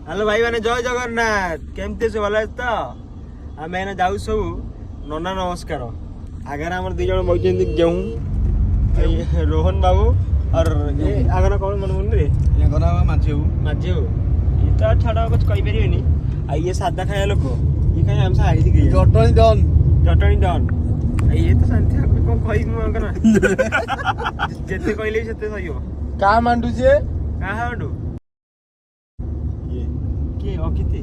hello भाई मैंने जय जगन्नाथ केमती से भल तो आम एने जाऊ सब नना नमस्कार आगे आम दी जन बच्चे गेहूँ रोहन बाबू और आगे कौन मन मन रे माझी माझी ये तो छाड़ा कुछ कही पारे ये सादा खाया लोक ये कहीं आम हाई चटनी डन ये तो शांति कौन कह जिते कहले से सही का मांडू जे क्या हाडू किए अकिते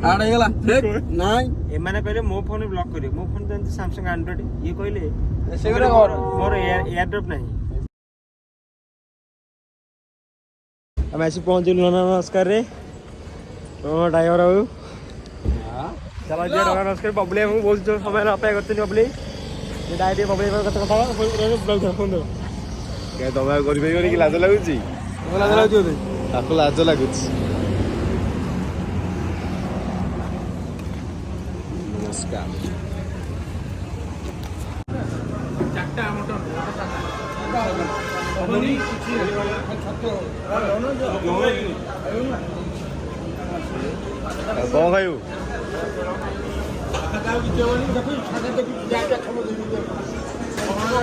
आड़ हेला देख नाइ एमाने कहले मो फोन ब्लॉक करियो मो फोन तो सैमसंग एंड्रॉइड ये कहले सेगरा मोर एयर ड्रॉप नहीं हम ऐसे पहुंच गए नमस्कार रे ड्राइवर बाबू चलो जे नमस्कार बबली हम बहुत जो समय अपेक्षा करते बबली ये डायरेक्ट बबली कथा ब्लॉग फोन दो क्या तमे करि कि लाज लागुची लाज लागुची ताको लाज लागुची नमस्कार चारटा मटन कौन खायु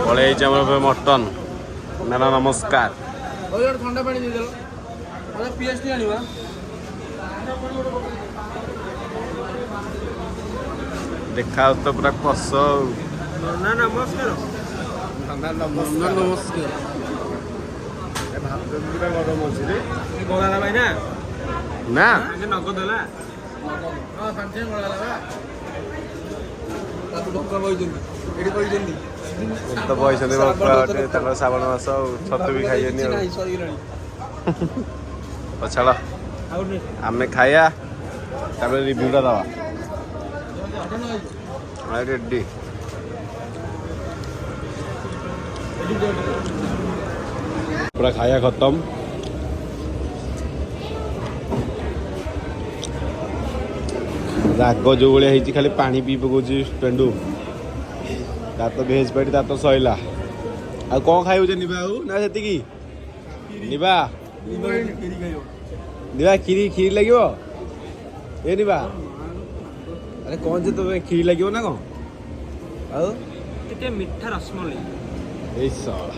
पड़े मटन नाना नमस्कार ठंडा पानी देदेल पीएचडी आनिबा देखा तो पूरा कस ना नमस्कार नमस्कार पूरा गरम अच्छे रे बोला भाई ना ना नगद है हां सांचे गळाला बा ताकू डॉक्टर बइजंदी एडी बइजंदी तो पैसा देव पूरा श्रावण मास छतु भी खाइनी छाड़ आम खाया रिव्यूटा दवा रेडी पूरा खाया खत्म राग जो भाई खाली पानी पी पकाउछ पेंडू ता तो भेज पाटी ता तो सैला आ कौन खाइबु जे निबा ना सेतिकी निबा निबा खीरी लगियो ए निबा अरे कौन जे तो खीरी लगियो ना कौन आउ किते मीठा रसमलाई ए साला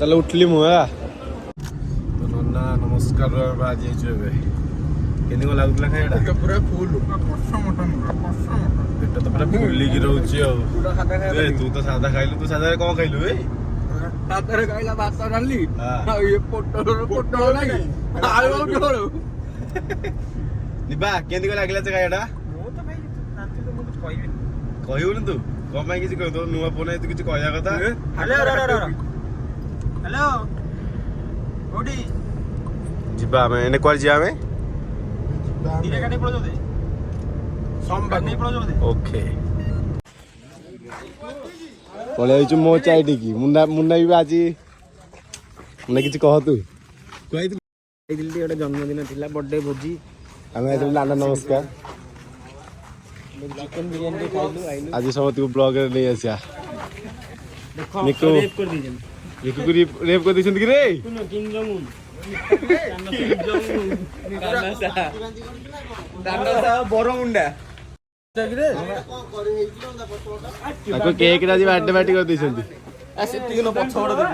चलो उठली मुआ तो नन्ना नमस्कार आज जेबे केनी को लागुला खाइडा तो पूरा फुल मटन पेट तो पूरा फुली की रहउची आ तू तो सादा खाइलु तू सादा कौन खाइलु ए सादा खाइला भात डाली हां ये पोटल नाही आलू ढोल निबा केनी को लागला से खाइडा मो तो भाई नाती तो मो कुछ कहबे कहू तू कौन पाई किसी कह तो नुआ फोन तू किसी कहया कथा हेलो हेलो ओडी जिबा में एने क्वार जिया में धीरे गाड़ी पड़ जाते सोमवार नहीं पड़ जाते ओके पळे आइछु मो चाय टिकी मुन्ना मुन्ना भी आजी मुन्ना किछि कह तू कहै तू दिल्ली गोटे जन्मदिन थिला बर्थडे भोजी हमें आइछु नाना नमस्कार चिकन बिरयानी खाइलु आइलु आज सब तू ब्लॉग रे ले आसिया देखो निको रेप कर दीजन निको को रेप कर दिसन कि रे कुनो किंग जोंग उन दांडा बरमुंडा ताको केक राजी बर्थडे पार्टी कर दिसन आ सेती न पछोड़ दे